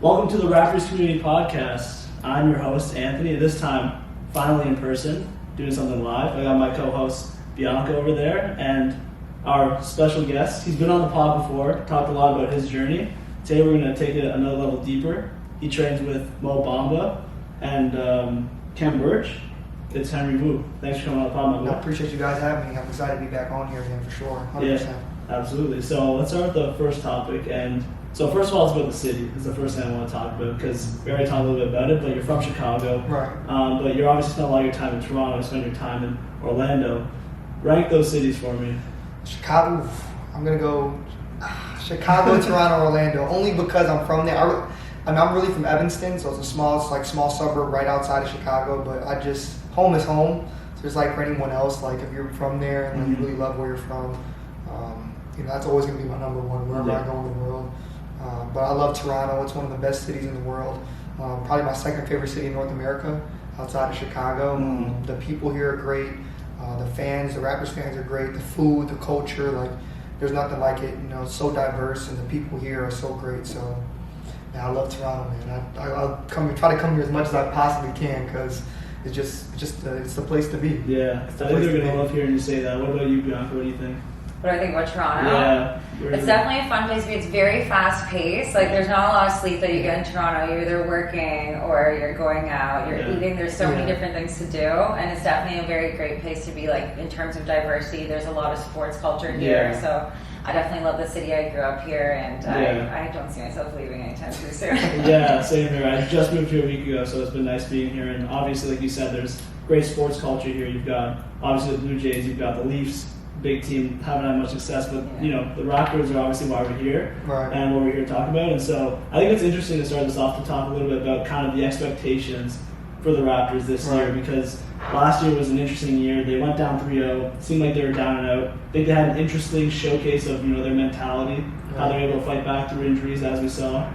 Welcome to the Raptors Community Podcast. I'm your host, Anthony, and this time, finally in person, doing something live. I got my co-host, Bianca, over there, and our special guest. He's been on the pod before, talked a lot about his journey. Today we're going to take it another level deeper. He trains with Mo Bamba and Khem Birch. It's Henry Wu. Thanks for coming on the pod, my boy. I appreciate you guys having me. I'm excited to be back on here again for sure. 100%. Yeah, absolutely. So let's start with the first topic. And so first of all, it's about the city. It's the first thing I want to talk about because we already talked a little bit about it, but you're from Chicago. Right. But you're obviously spent a lot of your time in Toronto, spent your time in Orlando. Rank those cities for me. Chicago, I'm going to go Chicago, Toronto, Orlando, only because I'm from there. I'm really from Evanston, so it's a small suburb right outside of Chicago, but home is home. So it's like for anyone else, like if you're from there and you really love where you're from, that's always going to be my number one wherever I go in the world. But I love Toronto. It's one of the best cities in the world. Probably my second favorite city in North America outside of Chicago. The people here are great. The Raptors fans are great. The food, the culture, like there's nothing like it. It's so diverse and the people here are so great. So yeah, I love Toronto, man. I'll try to come here as much as I possibly can because it's the place to be. Yeah, I think they're going to love hearing you say that. What about you, Bianca? What do you think? What do I think about Toronto? Yeah. It's definitely a fun place to be. It's very fast paced. Like there's not a lot of sleep that you get in Toronto. You're either working or you're going out, you're eating. There's so many different things to do. And it's definitely a very great place to be, like in terms of diversity. There's a lot of sports culture here. Yeah. So I definitely love the city. I grew up here and I don't see myself leaving anytime too soon. Yeah, same here. I just moved here a week ago, so it's been nice being here. And obviously, like you said, there's great sports culture here. You've got obviously the Blue Jays, you've got the Leafs. Big team, haven't had much success, but the Raptors are obviously why we're here and what we're here to talk about. And so I think it's interesting to start this off to talk a little bit about kind of the expectations for the Raptors this year, because last year was an interesting year. They went down 3-0, seemed like they were down and out. I think they had an interesting showcase of their mentality, how they're able to fight back through injuries as we saw.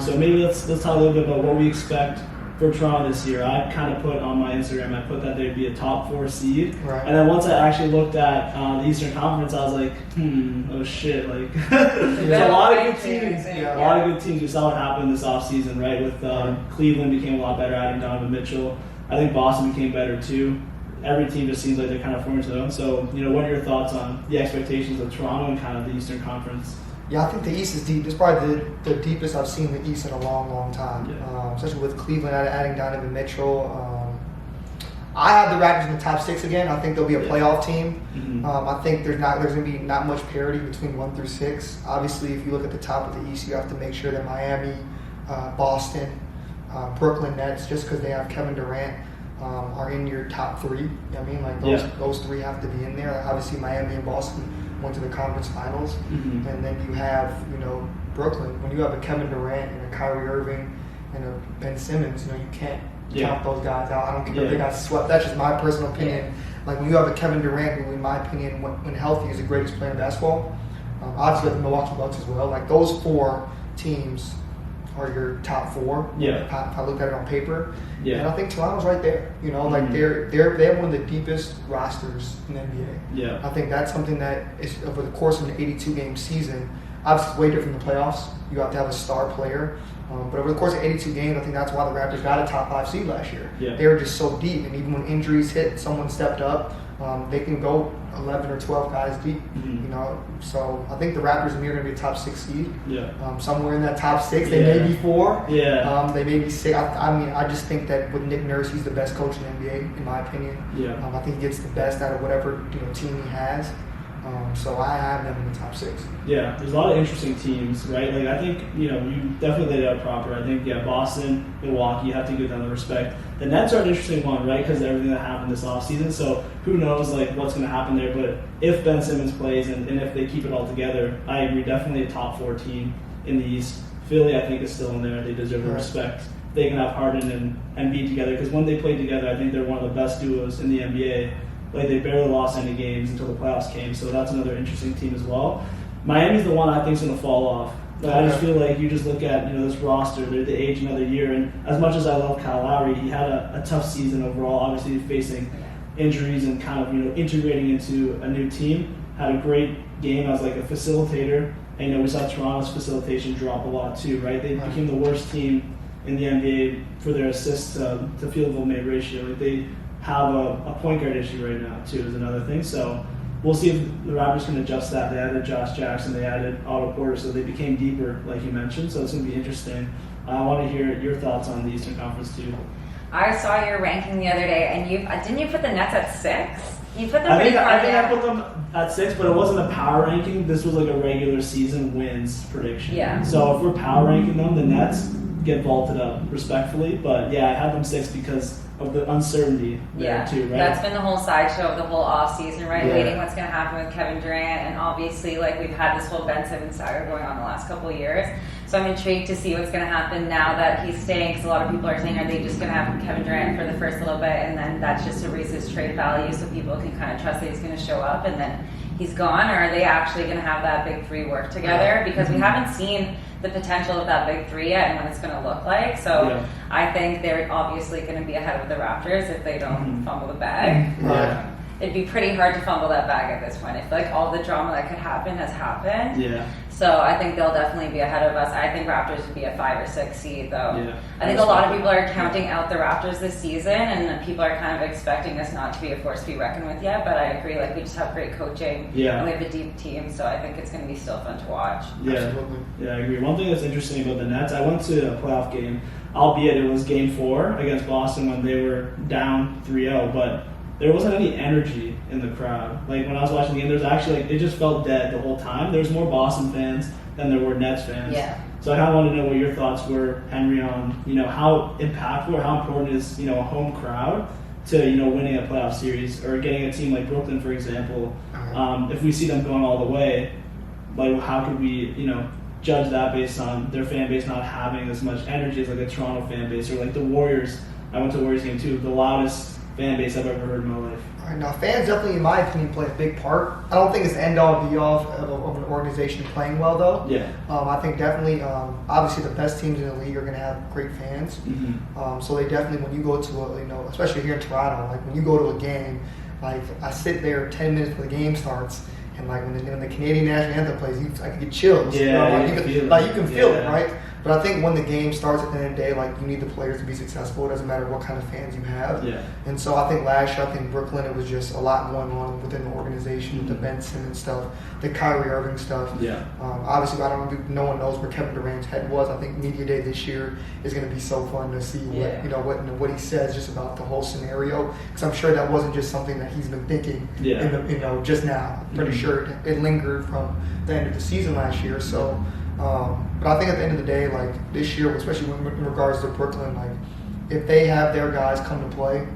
So maybe let's talk a little bit about what we expect for Toronto this year. I kind of put on my Instagram, I put that they'd be a top 4 seed. And then once I actually looked at the Eastern Conference, I was like, oh shit, like there's a lot of good teams. A lot of good teams. We saw what happened this offseason, right? With Cleveland became a lot better, adding Donovan Mitchell. I think Boston became better too. Every team just seems like they're kind of forming their own. So, what are your thoughts on the expectations of Toronto and kind of the Eastern Conference? Yeah, I think the East is deep. It's probably the deepest I've seen the East in a long, long time. Especially with Cleveland adding Donovan Mitchell. I have the Raptors in the top 6 again. I think they'll be a playoff team. I think there's going to be not much parity between 1 through 6. Obviously, if you look at the top of the East, you have to make sure that Miami, Boston, Brooklyn Nets, just because they have Kevin Durant, are in your top 3. Those 3 have to be in there. Obviously, Miami and Boston went to the conference finals, and then you have Brooklyn. When you have a Kevin Durant and a Kyrie Irving and a Ben Simmons, you can't count those guys out. I don't care if they got swept. That's just my personal opinion. Like when you have a Kevin Durant, who in my opinion, when healthy, is the greatest player in basketball. Obviously, the Milwaukee Bucks as well. Like those 4 teams are your top 4. If I look at it on paper. And I think Toronto's right there. They have one of the deepest rosters in the NBA. I think that's something that is over the course of an 82-game season. Obviously, it's way different than the playoffs. You have to have a star player. But over the course of 82 games, I think that's why the Raptors got a top 5 seed last year. They were just so deep, and even when injuries hit, someone stepped up. They can go 11 or 12 guys deep. So I think the Raptors are going to be a top 6 seed. Somewhere in that top 6, they may be 4. They may be 6. I just think that with Nick Nurse, he's the best coach in the NBA, in my opinion. I think he gets the best out of whatever team he has. So I have them in the top 6. Yeah, there's a lot of interesting teams, right? Like I think you definitely laid it out proper. I think Boston, Milwaukee, you have to give them the respect. The Nets are an interesting one, right? Because of everything that happened this offseason. So who knows what's going to happen there? But if Ben Simmons plays and if they keep it all together, I agree. Definitely a top 4 team in the East. Philly, I think, is still in there. They deserve the respect. They can have Harden and Embiid together because when they play together, I think they're one of the best duos in the NBA. Like they barely lost any games until the playoffs came, so that's another interesting team as well. Miami's the one I think is going to fall off. I just feel like you just look at this roster, they age another year, and as much as I love Kyle Lowry, he had a tough season overall. Obviously facing injuries and kind of integrating into a new team. Had a great game as like a facilitator And we saw Toronto's facilitation drop a lot too, right? They became the worst team in the NBA for their assists to field goal made ratio. Like they have a point guard issue right now too, is another thing. So we'll see if the Raptors can adjust that. They added Josh Jackson, they added Otto Porter, so they became deeper, like you mentioned. So it's going to be interesting. I want to hear your thoughts on the Eastern Conference too. I saw your ranking the other day, and didn't you put the Nets at 6? You put them I pretty think far down. I put them at 6, but it wasn't a power ranking. This was like a regular season wins prediction. Yeah. So if we're power ranking them, the Nets get vaulted up respectfully. But yeah, I had them 6 because of the uncertainty there too, right? That's been the whole sideshow of the whole off season, right? Yeah. Waiting what's going to happen with Kevin Durant, and obviously, like, we've had this whole Ben Simmons saga going on the last couple of years. So I'm intrigued to see what's going to happen now that he's staying, because a lot of people are saying, are they just going to have Kevin Durant for the first little bit, and then that's just to raise his trade value so people can kind of trust that he's going to show up, and then he's gone, or are they actually going to have that big three work together? Because we haven't seen the potential of that big three yet and what it's going to look like. So I think they're obviously going to be ahead of the Raptors if they don't fumble the bag. Yeah. It'd be pretty hard to fumble that bag at this point. I feel like all the drama that could happen has happened. Yeah. So I think they'll definitely be ahead of us. I think Raptors would be a 5 or 6 seed, though. Yeah. I think a lot of people are counting out the Raptors this season, and people are kind of expecting us not to be a force to be reckoned with yet. But I agree, like, we just have great coaching, and we have a deep team, so I think it's going to be still fun to watch. Yeah. Absolutely. Yeah, I agree. One thing that's interesting about the Nets, I went to a playoff game, albeit it was Game 4 against Boston when they were down 3-0, but there wasn't any energy in the crowd. Like, when I was watching the game, there's actually, like, it just felt dead the whole time. There was more Boston fans than there were Nets fans. Yeah. So I kind of wanted to know what your thoughts were, Henry, on, how impactful or how important is, a home crowd to, winning a playoff series or getting a team like Brooklyn, for example. If we see them going all the way, like, how could we, judge that based on their fan base not having as much energy as like a Toronto fan base, or like the Warriors? I went to a Warriors game too, the loudest fan base I've ever heard in my life. All right, now fans definitely, in my opinion, play a big part. I don't think it's the end-all, be-all of an organization playing well, though. Yeah. I think definitely, obviously, the best teams in the league are going to have great fans. Mm-hmm. So they definitely, when you go to especially here in Toronto, like when you go to a game, like I sit there 10 minutes before the game starts, and like when the Canadian national anthem plays, I can get chills. Yeah, you can feel it, right? But I think when the game starts at the end of the day, like, you need the players to be successful. It doesn't matter what kind of fans you have. Yeah. And so I think last year, Brooklyn, it was just a lot going on within the organization, with the Ben Simmons stuff, the Kyrie Irving stuff. Yeah. Obviously, no one knows where Kevin Durant's head was. I think Media Day this year is going to be so fun to see what he says just about the whole scenario. Because I'm sure that wasn't just something that he's been thinking just now. I'm pretty sure it lingered from the end of the season last year. So. But I think at the end of the day, like this year, especially in regards to Brooklyn, like if they have their guys come to play,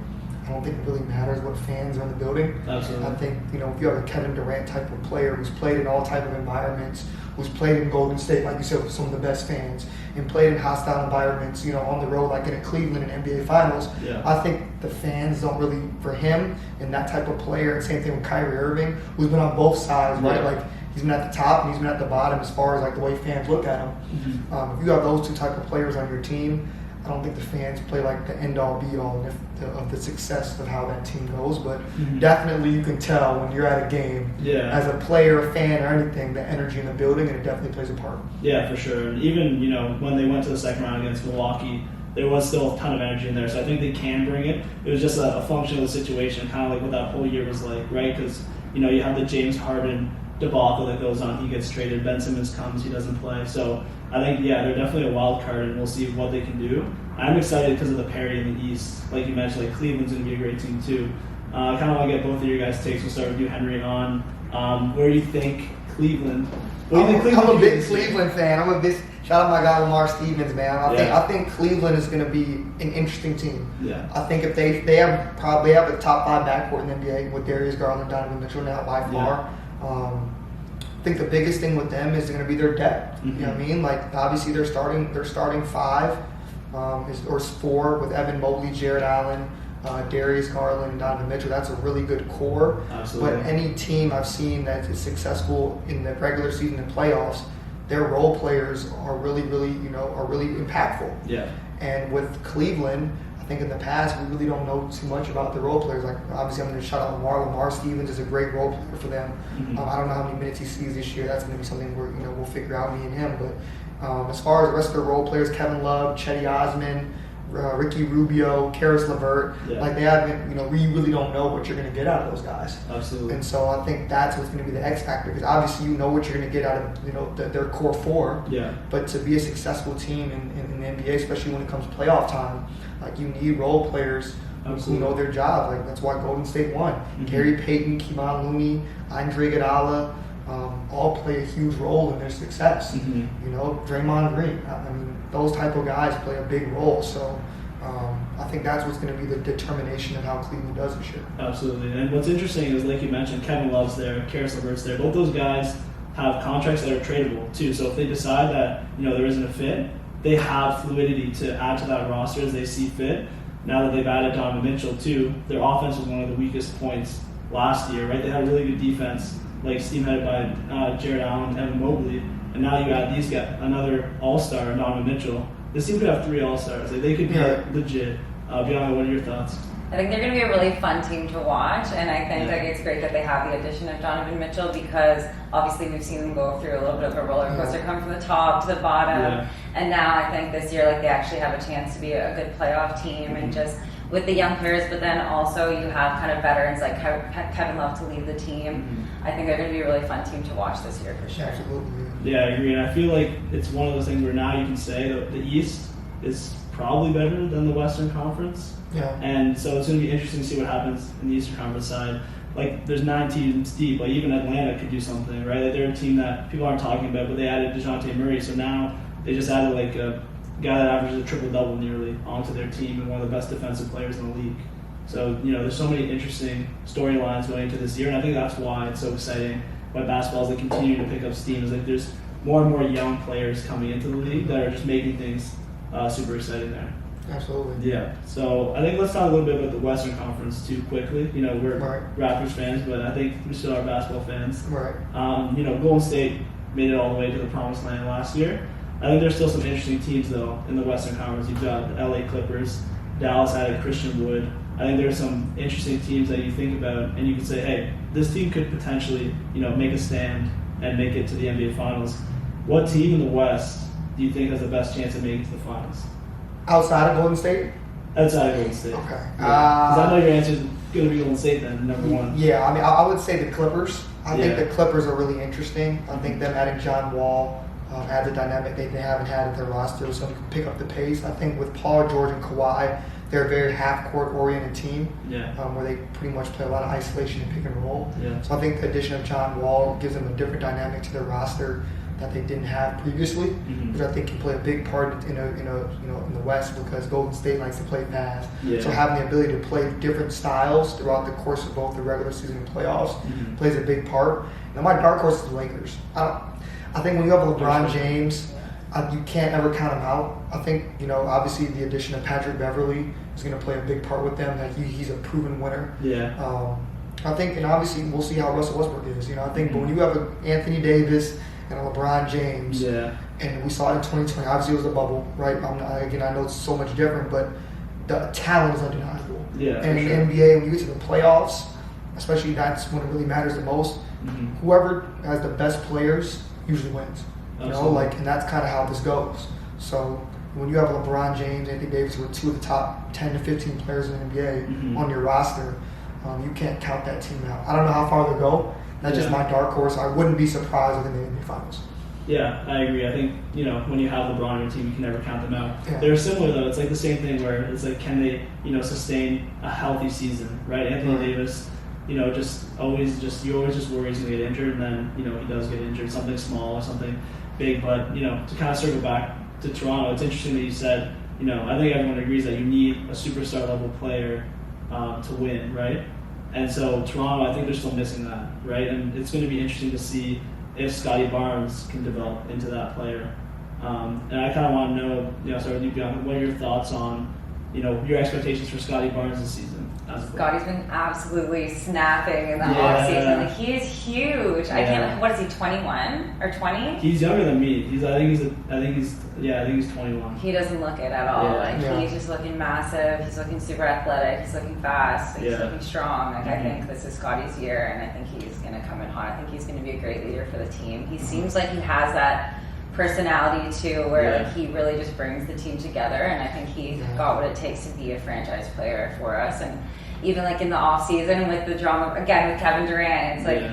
I don't think it really matters what fans are in the building. Absolutely. I think, if you have a Kevin Durant type of player who's played in all type of environments, who's played in Golden State, like you said, with some of the best fans, and played in hostile environments, on the road, like in a Cleveland and NBA Finals, I think the fans don't really, for him, and that type of player, and same thing with Kyrie Irving, who's been on both sides, right? Like, he's been at the top and he's been at the bottom as far as like the way fans look at him. Mm-hmm. If you have those two type of players on your team, I don't think the fans play like the end-all, be-all of the success of how that team goes. But definitely you can tell when you're at a game, as a player, fan, or anything, the energy in the building, and it definitely plays a part. Yeah, for sure. And even, when they went to the second round against Milwaukee, there was still a ton of energy in there. So I think they can bring it. It was just a function of the situation, kind of like what that whole year was like, right? Because, you have the James Harden debacle that goes on. He gets traded. Ben Simmons comes. He doesn't play. So I think, they're definitely a wild card, and we'll see what they can do. I'm excited because of the parity in the East. Like you mentioned, like Cleveland's going to be a great team too. I kind of want to get both of your guys' takes. We'll start with you, Henry, on where you think Cleveland. I'm a big Cleveland fan. Shout out my guy Lamar Stevens, man. I think Cleveland is going to be an interesting team. Yeah. I think if they probably have a top 5 backcourt in the NBA with Darius Garland, Donovan Mitchell now by far. I think the biggest thing with them is going to be their depth. You know what I mean? Like, obviously their starting 5 or 4 with Evan Mobley, Jared Allen, Darius Garland, and Donovan Mitchell. That's a really good core. Absolutely. But any team I've seen that is successful in the regular season and playoffs, their role players are really impactful. Yeah. And with Cleveland, I I think in the past, we really don't know too much about the role players. Like, obviously, I'm going to shout out Lamar. Lamar Stevens is a great role player for them. I don't know how many minutes he sees this year. That's going to be something we'll figure out, me and him. But as far as the rest of the role players, Kevin Love, Chetty Osman, Ricky Rubio, Karis LeVert, like they haven't, we really don't know what you're going to get out of those guys. Absolutely. And so I think that's what's going to be the X factor, because obviously you know what you're going to get out of their core four. Yeah. But to be a successful team in the NBA, especially when it comes to playoff time, like you need role players who know their job. Like that's why Golden State won. Gary Payton, Kevon Looney, Andre Iguodala, all play a huge role in their success. Draymond Green. I mean, those type of guys play a big role. So I think that's what's going to be the determination of how Cleveland does this year. Absolutely. And what's interesting is, like you mentioned, Kevin Love's there, Karis LeVert's there. Both those guys have contracts that are tradable too. So if they decide that there isn't a fit, they have fluidity to add to that roster as they see fit. Now that they've added Donovan Mitchell too, their offense was one of the weakest points last year, right? They had a really good defense, like steam-headed by Jared Allen, Evan Mobley, and now you add these guys, another all-star, Donovan Mitchell. This team could have 3 all-stars. Like, they could be legit. Bianca, what are your thoughts? I think they're going to be a really fun team to watch, and I think it's great that they have the addition of Donovan Mitchell, because obviously we've seen them go through a little bit of a roller coaster, come from the top to the bottom, and now I think this year they actually have a chance to be a good playoff team, and just with the young players, but then also you have kind of veterans like Kevin Love to lead the team. I think they're going to be a really fun team to watch this year for sure. Absolutely. Yeah, I agree, and I feel like it's one of those things where now you can say that the East is probably better than the Western Conference. Yeah. And so it's going to be interesting to see what happens in the Eastern Conference side. Like, there's 9 teams deep. Like, even Atlanta could do something, right? Like, they're a team that people aren't talking about, but they added DeJounte Murray. So now they just added, like, a guy that averages a triple-double nearly onto their team and one of the best defensive players in the league. So, there's so many interesting storylines going into this year, and I think that's why it's so exciting. Why basketball is like continuing to pick up steam is like there's more and more young players coming into the league that are just making things super exciting there. Absolutely. Yeah. So I think let's talk a little bit about the Western Conference too quickly. We're Raptors fans, but I think we still are basketball fans. Right. Golden State made it all the way to the promised land last year. I think there's still some interesting teams though in the Western Conference. You've got the LA Clippers. Dallas added Christian Wood. I think there's some interesting teams that you think about and you can say, hey, this team could potentially, make a stand and make it to the NBA Finals. What team in the West do you think has the best chance of making it to the Finals? Outside of Golden State? Outside of Golden State. Okay. Because I know your answer is going to be Golden State then, number one. Yeah, I mean, I would say the Clippers. I think the Clippers are really interesting. I think them adding John Wall adds a dynamic they haven't had at their roster, so they can pick up the pace. I think with Paul George and Kawhi, they're a very half-court oriented team where they pretty much play a lot of isolation and pick and roll. Yeah. So I think the addition of John Wall gives them a different dynamic to their roster that they didn't have previously, which I think can play a big part in the West, because Golden State likes to play fast. Yeah. So having the ability to play different styles throughout the course of both the regular season and playoffs plays a big part. Now my dark horse is the Lakers. I think when you have LeBron James, you can't ever count him out. I think, obviously the addition of Patrick Beverley is going to play a big part with them. That he's a proven winner. Yeah. I think, and obviously we'll see how Russell Westbrook is. I think, but when you have Anthony Davis and a LeBron James, and we saw it in 2020. Obviously, it was a bubble, right? I know it's so much different, but the talent is undeniable. Yeah. And in the NBA, when you get to the playoffs, especially that's when it really matters the most. Whoever has the best players usually wins. And that's kind of how this goes. So when you have LeBron James, Anthony Davis, who are 2 of the top 10 to 15 players in the NBA on your roster, you can't count that team out. I don't know how far they'll go. That's just my dark horse. I wouldn't be surprised if they made the Finals. Yeah, I agree. I think, when you have LeBron on your team, you can never count them out. Yeah. They're similar, though. It's like the same thing where it's like, can they, sustain a healthy season, right? Anthony Davis, you always just worry he's going to get injured, and then, he does get injured, something small or something big. But, to kind of circle back to Toronto, it's interesting that you said, I think everyone agrees that you need a superstar level player to win, right? And so Toronto, I think they're still missing that, right? And it's going to be interesting to see if Scotty Barnes can develop into that player. And I kind of want to know, start with you, Bianca, what are your thoughts on your expectations for Scotty Barnes this season as a player. Scotty's been absolutely snapping in the off season. Like, he is huge. I can't. What is he? 21 or 20? He's younger than me. I think he's 21. He doesn't look it at all. He's just looking massive. He's looking super athletic. He's looking fast. He's looking strong. Like, I think this is Scotty's year, and I think he's going to come in hot. I think he's going to be a great leader for the team. He seems like he has that personality too, where like he really just brings the team together, and I think he's got what it takes to be a franchise player for us. And even like in the off season with the drama again with Kevin Durant, it's like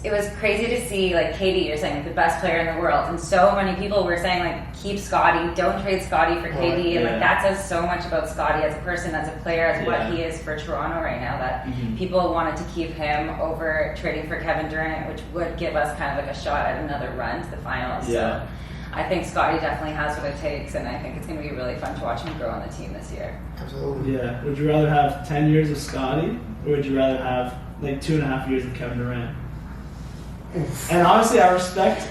it was crazy to see, like KD, you're saying, like, the best player in the world, and so many people were saying, like, keep Scotty, don't trade Scotty for KD, and like that says so much about Scotty as a person, as a player, as what he is for Toronto right now, that people wanted to keep him over trading for Kevin Durant, which would give us kind of like a shot at another run to the finals. So I think Scotty definitely has what it takes, and I think it's going to be really fun to watch him grow on the team this year. Absolutely. Yeah. Would you rather have 10 years of Scotty, or would you rather have like 2.5 years of Kevin Durant? And honestly, I respect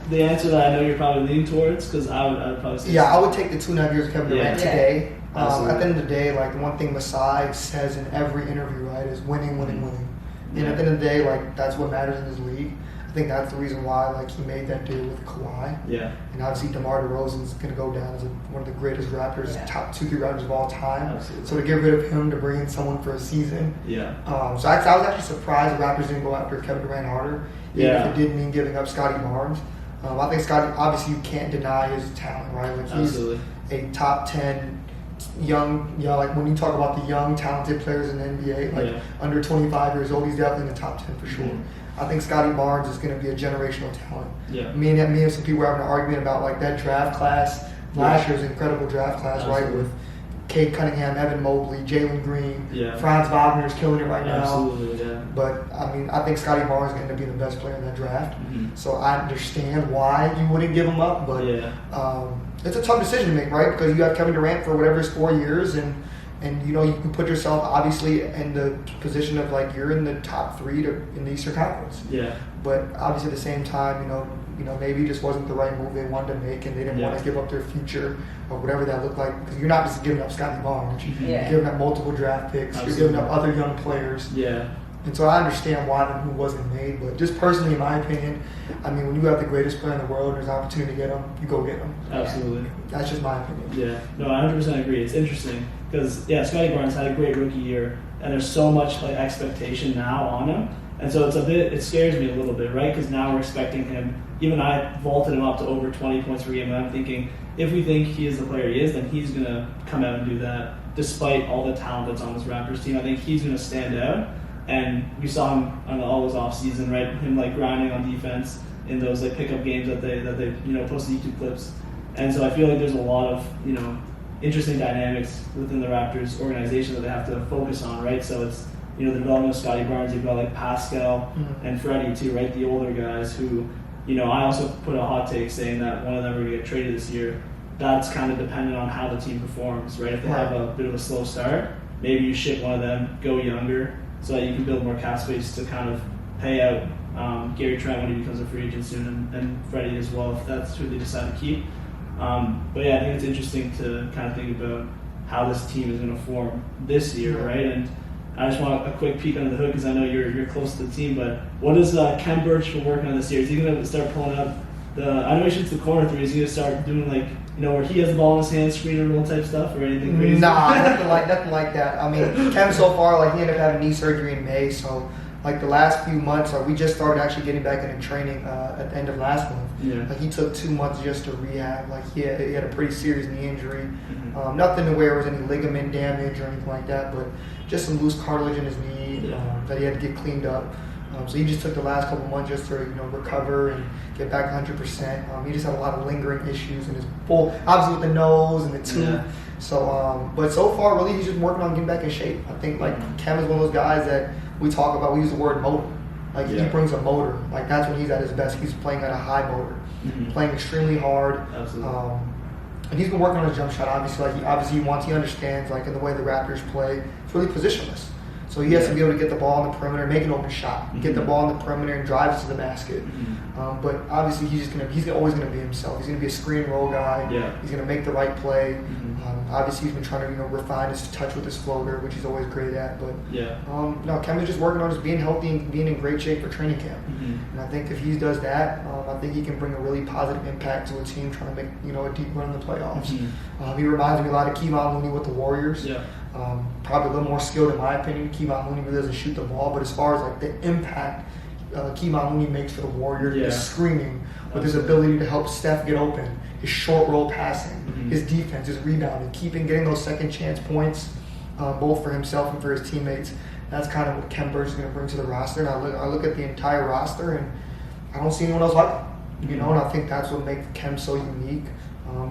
the answer that I know you're probably leaning towards, because I would probably say I would take the 2.5 years of Kevin Durant today. At the end of the day, like, the one thing Masai says in every interview, right, is winning. And at the end of the day, like, that's what matters in this league. I think that's the reason why, like, he made that deal with Kawhi. Yeah. And obviously DeMar DeRozan's going to go down as one of the greatest Raptors, top 2-3 Raptors of all time. Absolutely. So to get rid of him, to bring in someone for a season. Yeah. So I was actually surprised the Raptors didn't go after Kevin Durant harder. Even if it did mean giving up Scotty Barnes. I think Scotty, obviously you can't deny his talent, right? Like, he's a top 10 young, like when you talk about the young, talented players in the NBA, like under 25 years old, he's definitely in the top 10 for sure. I think Scotty Barnes is going to be a generational talent. Yeah. Me and some people were having an argument about, like, that draft class. Last year's incredible draft class, right? With Cade Cunningham, Evan Mobley, Jalen Green, Franz Wagner's killing it right now. Absolutely, But I think Scotty Barnes is going to be the best player in that draft. So I understand why you wouldn't give him up, but it's a tough decision to make, right? Because you have Kevin Durant for whatever is 4 years, and you can put yourself obviously in the position of, like, you're in the top 3 in the Eastern Conference. Yeah. But obviously at the same time, maybe it just wasn't the right move they wanted to make, and they didn't want to give up their future or whatever that looked like. Because you're not just giving up Scotty Barnes, you're giving up multiple draft picks, you're giving up other young players. Yeah. And so I understand why the move wasn't made, but just personally, in my opinion, when you have the greatest player in the world and there's an opportunity to get him, you go get him. Absolutely. That's just my opinion. Yeah. No, I 100% agree. It's interesting because, Scotty Barnes had a great rookie year, and there's so much, like, expectation now on him. And so it scares me a little bit, right? Because now we're expecting him. Even I vaulted him up to over 20 points per game, and I'm thinking, if we think he is the player he is, then he's going to come out and do that despite all the talent that's on this Raptors team. I think he's going to stand out. And we saw him on all those off season, right? Him, like, grinding on defense in those, like, pickup games that they posted YouTube clips. And so I feel like there's a lot of interesting dynamics within the Raptors organization that they have to focus on, right? So it's the development of Scotty Barnes. You've got, like, Pascal and Freddie too, right? The older guys who I also put a hot take saying that one of them are going to get traded this year. That's kind of dependent on how the team performs, right? If they have a bit of a slow start, maybe you ship one of them, go younger, so that you can build more cap space to kind of pay out Gary Trent when he becomes a free agent soon, and Freddie as well, if that's who they decide to keep. But I think it's interesting to kind of think about how this team is going to form this year, right? And I just want a quick peek under the hood because I know you're close to the team, but what is Khem Birch been working on this year? Is he going to start pulling up I know he shoots the corner three. Is he going to start doing, like, where he has the ball in his hand, screen and roll type stuff, or anything crazy? Nah, nothing like that. Khem so far, like, he ended up having knee surgery in May, so, like, the last few months, we just started actually getting back into training at the end of last month. Yeah. Like, he took 2 months just to rehab. Like, he had a pretty serious knee injury. Nothing to where there was any ligament damage or anything like that, but just some loose cartilage in his knee that he had to get cleaned up. So he just took the last couple months just to recover and get back 100%. He just had a lot of lingering issues in his obviously with the nose and the tooth. Yeah. So, but so far, really, he's just working on getting back in shape. I think, like, Khem is one of those guys that we talk about. We use the word motor. Like, he brings a motor. Like, that's when he's at his best. He's playing at a high motor, playing extremely hard. Absolutely. And he's been working on his jump shot. Obviously, he understands, like, in the way the Raptors play, it's really positionless. So he has to be able to get the ball on the perimeter, make an open shot, get the ball on the perimeter, and drive it to the basket. But obviously, he's always gonna be himself. He's gonna be a screen and roll guy. Yeah. He's gonna make the right play. Obviously, he's been trying to refine his touch with his floater, which he's always great at. But no, Khem is just working on just being healthy and being in great shape for training camp. And I think if he does that, I think he can bring a really positive impact to a team trying to make a deep run in the playoffs. He reminds me a lot of Kevon Looney with the Warriors. Probably a little more skilled in my opinion. Kevon Looney really doesn't shoot the ball, but as far as like the impact Kevon Looney makes for the Warriors, his screaming, with his ability to help Steph get open, his short roll passing, his defense, his rebounding, getting those second chance points, both for himself and for his teammates. That's kind of what Khem Birch is going to bring to the roster. And I look at the entire roster, and I don't see anyone else like him. And I think that's what makes Khem so unique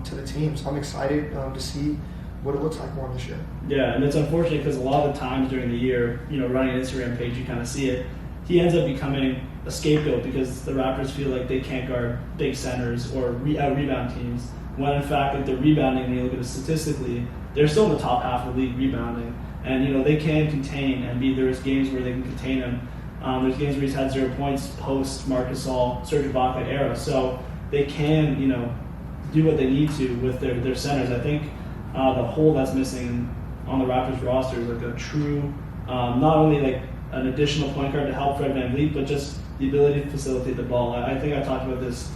to the team. So I'm excited to see what it looks like more this year. Yeah, and it's unfortunate because a lot of the times during the year, running an Instagram page, you kind of see it. He ends up becoming a scapegoat because the Raptors feel like they can't guard big centers or rebound teams. When in fact, like, they're rebounding, when you look at it statistically, they're still in the top half of the league rebounding. And, they can contain Embiid. There's games where they can contain him. There's games where he's had 0 points post Marcus Gasol, Serge Ibaka era. So they can, do what they need to with their centers. I think the hole that's missing on the Raptors roster is like a true, not only like an additional point guard to help Fred VanVleet, but just the ability to facilitate the ball. I think I talked about this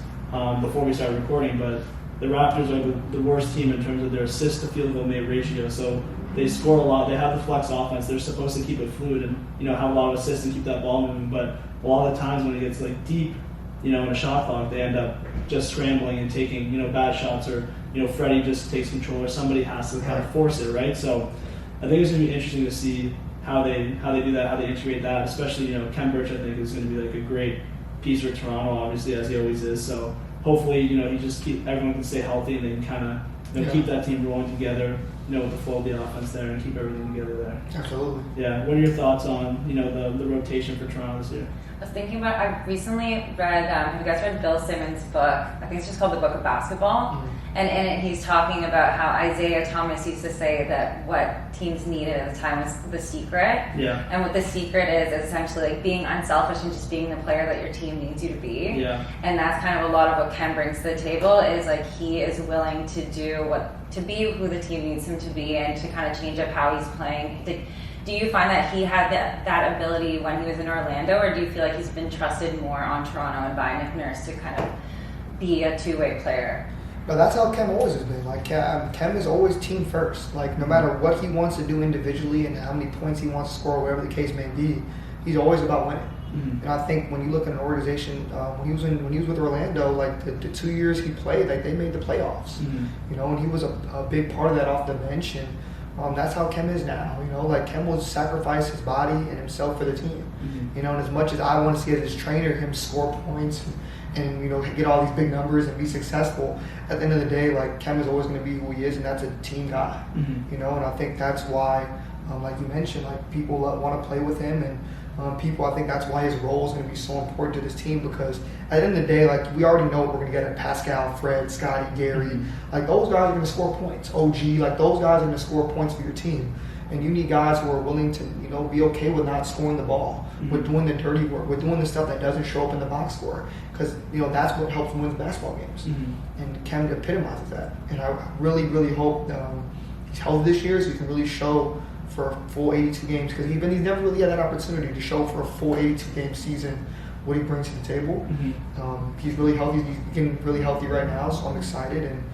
before we started recording, but the Raptors are the worst team in terms of their assist to field goal made ratio. So they score a lot. They have the flex offense. They're supposed to keep it fluid and have a lot of assists and keep that ball moving. But a lot of the times when it gets like deep, in a shot clock, they end up just scrambling and taking bad shots, or Freddie just takes control, or somebody has to kind of force it, right? So I think it's going to be interesting to see how they do that, how they integrate that. Especially Khem Birch, I think, is going to be like a great piece for Toronto, obviously, as he always is. So hopefully everyone can stay healthy and they can kind of keep that team rolling together, with the flow of the offense there, and keep everything together there. Absolutely. Yeah. What are your thoughts on the rotation for Toronto this year? I was thinking about, I recently read, have you guys read Bill Simmons' book? I think it's just called The Book of Basketball. And in it, he's talking about how Isaiah Thomas used to say that what teams needed at the time was the secret. Yeah. And what the secret is essentially like being unselfish and just being the player that your team needs you to be. Yeah. And that's kind of a lot of what Khem brings to the table, is like he is willing to to be who the team needs him to be, and to kind of change up how he's playing. Do you find that he had that ability when he was in Orlando, or do you feel like he's been trusted more on Toronto and by Nick Nurse to kind of be a two-way player? But that's how Khem always has been. Like Khem is always team first. Like no matter what he wants to do individually and how many points he wants to score, whatever the case may be, he's always about winning. And I think when you look at an organization, when he was with Orlando, like the 2 years he played, like they made the playoffs. And he was a big part of that off the bench. And that's how Khem is now. Like Khem will sacrifice his body and himself for the team. And as much as I want to see as his trainer him score points and get all these big numbers and be successful, at the end of the day, like Khem is always going to be who he is, and that's a team guy. And I think that's why, like you mentioned, like people want to play with him, and I think that's why his role is going to be so important to this team, because at the end of the day, like we already know what we're going to get at Pascal, Fred, Scotty, Gary. Like those guys are going to score points. OG, like those guys are going to score points for your team. And you need guys who are willing to, be okay with not scoring the ball, with doing the dirty work, with doing the stuff that doesn't show up in the box score. Because, that's what helps win basketball games. And Khem epitomizes that. And I really, really hope he's healthy this year so he can really show for a full 82 games. Because he's never really had that opportunity to show for a full 82-game season what he brings to the table. He's really healthy. He's getting really healthy right now, so I'm excited. And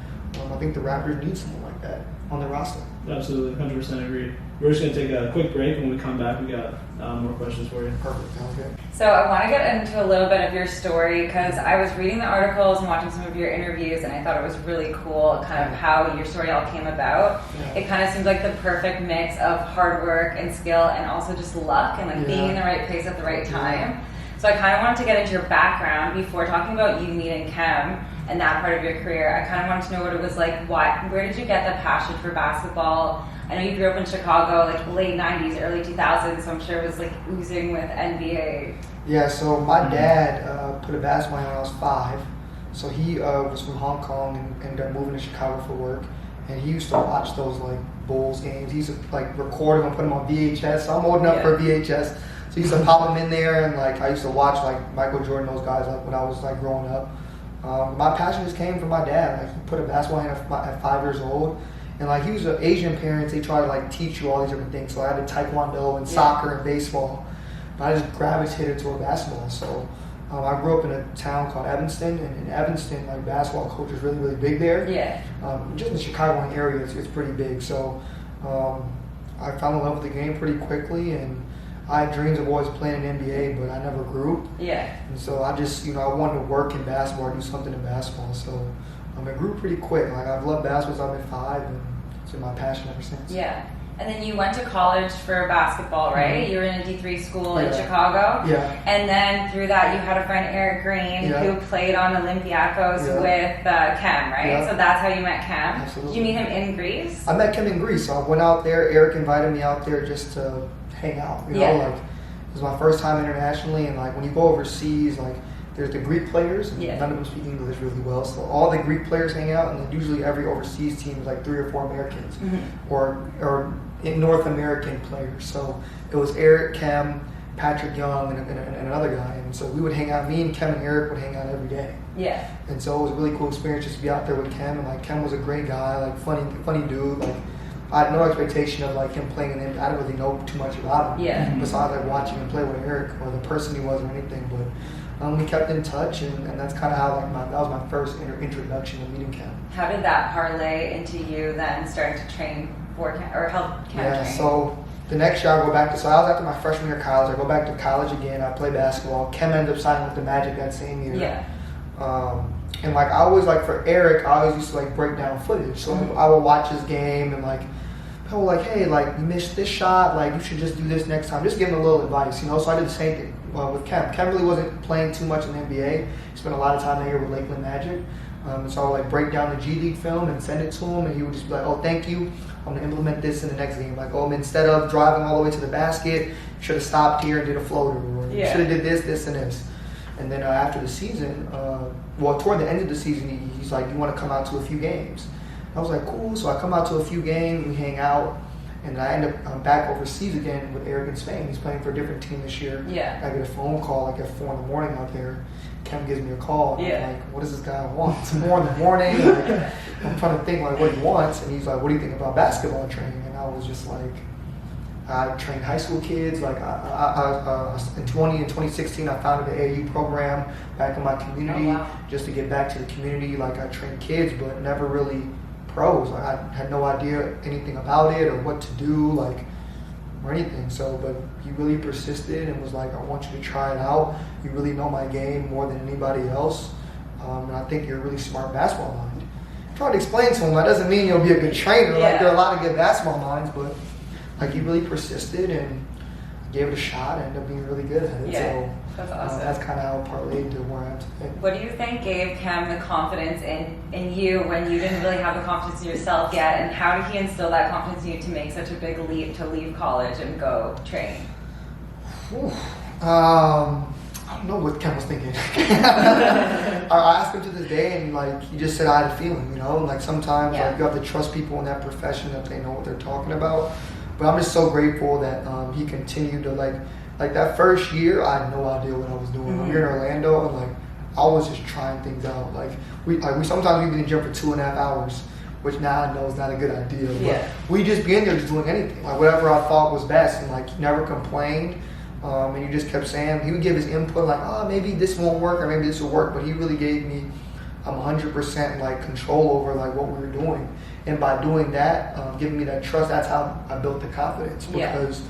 I think the Raptors need someone like that on their roster. Absolutely, 100% agree. We're just going to take a quick break. When we come back, we got more questions for you. Perfect. Sounds good. So I want to get into a little bit of your story, because I was reading the articles and watching some of your interviews, and I thought it was really cool kind of how your story all came about. It kind of seems like the perfect mix of hard work and skill, and also just luck and like being in the right place at the right time. So I kind of wanted to get into your background before talking about you meeting Khem and that part of your career. I kind of wanted to know what it was like. Where did you get the passion for basketball? I know you grew up in Chicago, like late 90s, early 2000s, so I'm sure it was like oozing with NBA. Yeah, so my dad put a basketball in when I was 5. So he was from Hong Kong and ended up moving to Chicago for work. And he used to watch those like Bulls games. He used to like record them and put them on VHS. So I'm old enough for VHS. So he used to pop them in there, and like I used to watch like Michael Jordan, those guys, like when I was like growing up. My passion just came from my dad. Like he put a basketball in at 5 years old, and like he was an Asian parents. They try to like teach you all these different things. So I had taekwondo and soccer and baseball, but I just gravitated toward basketball. So I grew up in a town called Evanston, and in Evanston, like basketball culture is really, really big there. Yeah. Just in the Chicagoland area, it's pretty big. So I fell in love with the game pretty quickly, and I had dreams of always playing in the NBA, but I never grew. Yeah. And so I just, I wanted to work in basketball, do something in basketball. So it grew pretty quick. Like I've loved basketball since I've been 5, and it's been my passion ever since. Yeah. And then you went to college for basketball, right? Mm-hmm. You were in a D3 school in Chicago. Yeah. And then through that, you had a friend, Eric Green, who played on Olympiacos with Khem, right? Yeah. So that's how you met Khem. Absolutely. Did you meet him in Greece? I met Khem in Greece. So I went out there. Eric invited me out there just to hang out. Like it was my first time internationally, and like when you go overseas, like there's the Greek players, and none of them speak English really well. So all the Greek players hang out, and then usually every overseas team is like 3 or 4 Americans, or in North American players. So it was Eric, Khem, Patrick Young, and another guy. And so we would hang out. Me and Khem and Eric would hang out every day. Yeah. And so it was a really cool experience just to be out there with Khem. And like Khem was a great guy, like funny dude. Like I had no expectation of like him playing in the NBA. I didn't really know too much about him. Yeah. Besides like watching him play with Eric or the person he was or anything. But we kept in touch, and that's kind of how like that was my first introduction to meeting Khem. How did that parlay into you then starting to train for Khem, or help Khem train? So the next year I go back to, so I was after my freshman year of college, I go back to college again, I play basketball. Khem ended up signing with the Magic that same year. Yeah. And like I always, like for Eric, I always used to like break down footage. So I would watch his game, and like people were like, hey, like you missed this shot, like you should just do this next time. Just give him a little advice, So I did the same thing with Khem. Khem really wasn't playing too much in the NBA. He spent a lot of time there with Lakeland Magic. So I would like break down the G League film and send it to him, and he would just be like, oh, thank you. I'm gonna implement this in the next game. Like, oh, instead of driving all the way to the basket, you should have stopped here and did a floater, or you should have did this, and this. And then after the season, toward the end of the season, he's like, you want to come out to a few games? I was like, cool. So I come out to a few games, we hang out, and I end up back overseas again with Eric in Spain. He's playing for a different team this year. Yeah. I get a phone call like at 4 a.m. out there. Khem gives me a call. And I'm like, what does this guy want? It's 4 a.m. Like, I'm trying to think like what he wants, and he's like, what do you think about basketball training? And I was just like, I trained high school kids. Like in 2016, I founded the AAU program back in my community just to get back to the community. Like I trained kids, but never really pros. Like I had no idea anything about it or what to do, like or anything. So, but he really persisted and was like, I want you to try it out. You really know my game more than anybody else, and I think you're a really smart basketball mind. I tried to explain to him that doesn't mean you'll be a good trainer. Like there are a lot of good basketball minds, but like he really persisted and gave it a shot and ended up being really good at it. Yeah, so that's awesome. That's kind of how it parlayed to where I am today. What do you think gave Khem the confidence in you when you didn't really have the confidence in yourself yet? And how did he instill that confidence in you to make such a big leap to leave college and go train? I don't know what Khem was thinking. I asked him to this day, and like he just said I had a feeling, Like sometimes like you have to trust people in that profession that they know what they're talking about. But I'm just so grateful that he continued to like that first year. I had no idea what I was doing. We were in Orlando, and like I was just trying things out. Like we sometimes we'd be in the gym for 2.5 hours, which now I know is not a good idea. But we just be in there just doing anything, like whatever I thought was best, and like he never complained. And he just kept saying, he would give his input like, oh, maybe this won't work or maybe this will work, but he really gave me 100% like control over like what we were doing. And by doing that, giving me that trust, that's how I built the confidence. Because,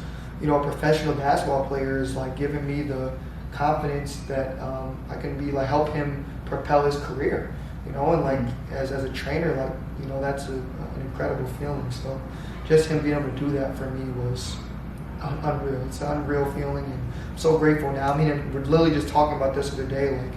a professional basketball player is like giving me the confidence that I can be like, help him propel his career, and like as a trainer, like, that's an incredible feeling. So just him being able to do that for me was unreal. It's an unreal feeling, and I'm so grateful now. I mean, we're literally just talking about this the other day. Like,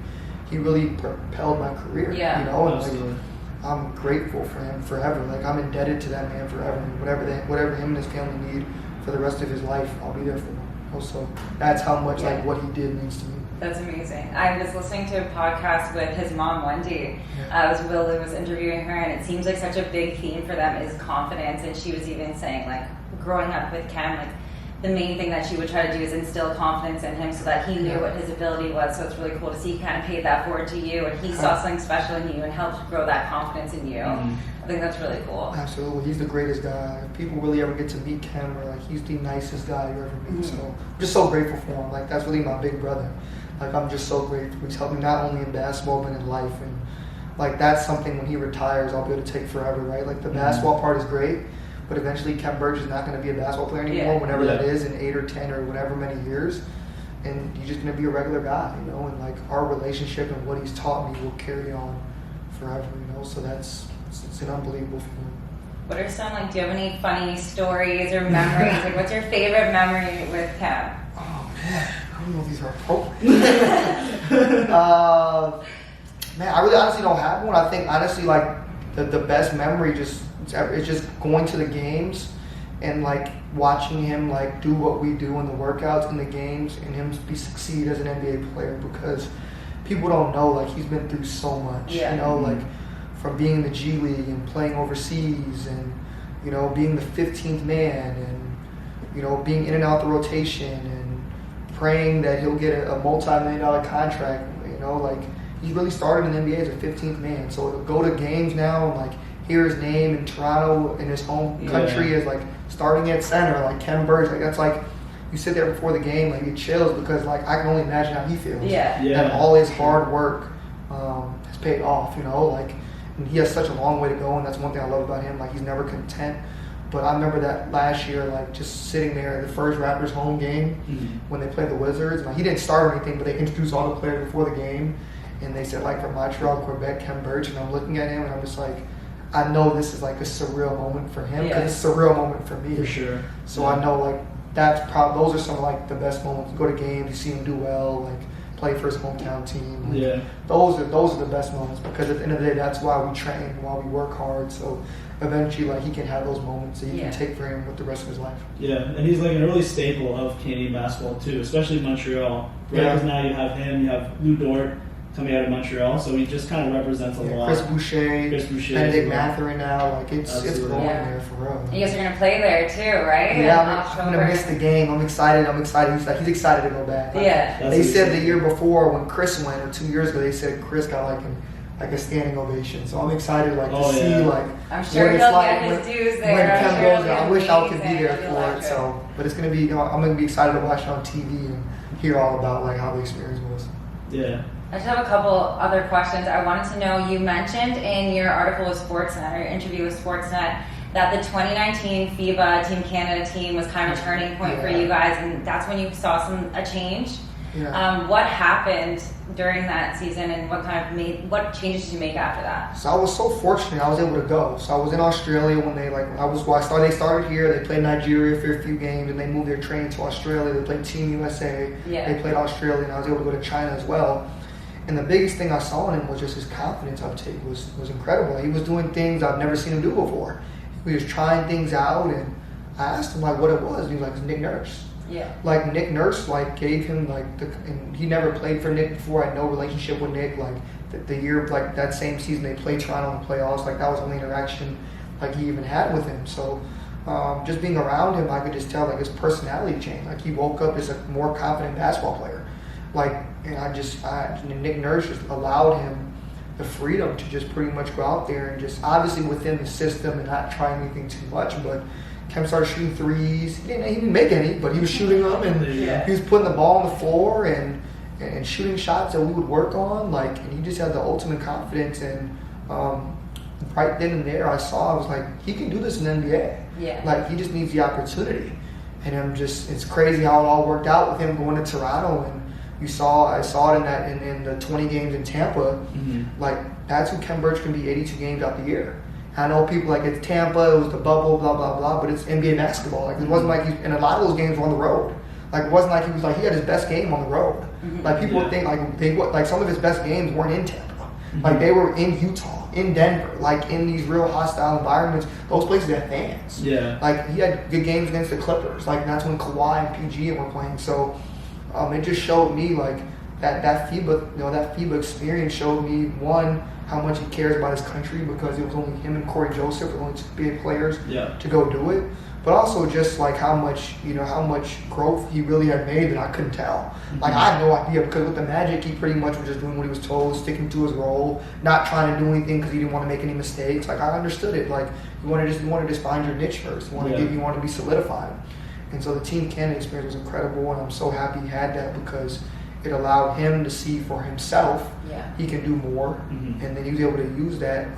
he really propelled my career. And like, I'm grateful for him forever. Like, I'm indebted to that man forever. Whatever him and his family need for the rest of his life, I'll be there for him. Also, that's how much like what he did means to me. That's amazing. I was listening to a podcast with his mom, Wendy. As Will was interviewing her, and it seems like such a big theme for them is confidence. And she was even saying, like, growing up with Khem, like, the main thing that she would try to do is instill confidence in him so that he knew what his ability was. So it's really cool to see he kind of paid that forward to you, and he saw something special in you and helped grow that confidence in you. I think that's really cool. Absolutely. He's the greatest guy. If people really ever get to meet Khem, or like, he's the nicest guy you ever meet. So I'm just so grateful for him. Like, that's really my big brother. Like, I'm just so grateful. He's helped me not only in basketball but in life. And like, that's something when he retires I'll be able to take forever, right? Like, the basketball part is great, but eventually Khem Birch is not going to be a basketball player anymore, whenever that is, in 8 or 10 or whatever many years. And you're just going to be a regular guy, you know? And like, our relationship and what he's taught me will carry on forever, you know? So it's an unbelievable feeling. What are some, like, do you have any funny stories or memories? Like, what's your favorite memory with Khem? Oh, man. I don't know if these are appropriate. Man, I really honestly don't have one. I think, honestly, like, the best memory is just going to the games and, like, watching him, like, do what we do in the workouts in the games, and him succeed as an NBA player, because people don't know, like, he's been through so much, you know, like, from being in the G League and playing overseas and, you know, being the 15th man and, you know, being in and out the rotation and praying that he'll get a multi-million-dollar contract, you know, like, he really started in the NBA as a 15th man. So to go to games now and, like, hear his name in Toronto, in his home country, as, like, starting at center, like Khem Birch, like, that's like, you sit there before the game, like, you chills, because, like, I can only imagine how he feels. That all his hard work has paid off, you know, like, and he has such a long way to go, and that's one thing I love about him. Like, he's never content. But I remember that last year, like, just sitting there at the first Raptors home game when they played the Wizards. Like, he didn't start or anything, but they introduced all the players before the game, and they said, like, from Montreal, Quebec, Khem Birch, and I'm looking at him, and I'm just like, I know this is, like, a surreal moment for him, because it's a surreal moment for me. For sure. So I know, like, those are some of, like, the best moments. You go to games, you see him do well, like, play for his hometown team. Like, those are the best moments, because at the end of the day, that's why we train, why we work hard. So eventually, like, he can have those moments that you can take for him with the rest of his life. Yeah, and he's like an early staple of Canadian basketball too, especially Montreal. Right, because now you have him, you have Lou Dort coming out of Montreal, so he just kind of represents a lot. Chris Boucher, Benedict Mathurin now, like, it's going there for real. You guys are going to play there too, right? Yeah, I'm going to miss the game. I'm excited. He's excited to go back. Like, they said the year before when Chris went, or 2 years ago, they said Chris got like a standing ovation. So I'm excited, like, to see, like, I'm sure he'll get his dues there. When Khem goes there. I wish I could be there for it. So, but it's going to be, you know, I'm going to be excited to watch it on TV and hear all about, like, how the experience was. Yeah. I just have a couple other questions. I wanted to know, you mentioned in your article with Sportsnet, or your interview with Sportsnet, that the 2019 FIBA Team Canada team was kind of a turning point for you guys, and that's when you saw a change. What happened during that season, and what changes did you make after that? So I was so fortunate I was able to go. So I was in Australia when they they started here, they played Nigeria for a few games, and they moved their training to Australia. They played Team USA, they played Australia, and I was able to go to China as well. And the biggest thing I saw in him was just his confidence uptake was incredible. He was doing things I've never seen him do before. He was trying things out, and I asked him, like, what it was, and he was like, it's Nick Nurse. Like, Nick Nurse, like, gave him, like, and he never played for Nick before. I had no relationship with Nick. Like, the year, like, that same season they played Toronto in the playoffs, like, that was the only interaction, like, he even had with him. So just being around him, I could just tell, like, his personality changed. Like, he woke up as a more confident basketball player. Like, and Nick Nurse just allowed him the freedom to just pretty much go out there and just, obviously within the system and not trying anything too much, but Khem started shooting threes. He didn't make any, but he was shooting them, and he was putting the ball on the floor and shooting shots that we would work on, like, and he just had the ultimate confidence. And right then and there, I was like, he can do this in the NBA. Like, he just needs the opportunity. And it's crazy how it all worked out with him going to Toronto. And I saw it in the 20 games in Tampa. Like, that's who Khem Birch can be 82 games out the year. I know people like, it's Tampa, it was the bubble, blah, blah, blah, but it's NBA basketball. Like, it wasn't like and a lot of those games were on the road. Like, it wasn't like he had his best game on the road. Like, people would think, like some of his best games weren't in Tampa. Like, they were in Utah, in Denver, like, in these real hostile environments. Those places had fans. Like, he had good games against the Clippers. Like, that's when Kawhi and PG were playing. So, it just showed me, like, that FIBA experience showed me, one, how much he cares about his country, because it was only him and Corey Joseph, the only two big players to go do it. But also just like how much growth he really had made that I couldn't tell. Like I had no idea, because with the Magic, he pretty much was just doing what he was told, sticking to his role, not trying to do anything because he didn't want to make any mistakes. Like I understood it. Like you want to just find your niche first. You want to be solidified. And so the Team Canada experience was incredible, and I'm so happy he had that, because it allowed him to see for himself he can do more, and then he was able to use that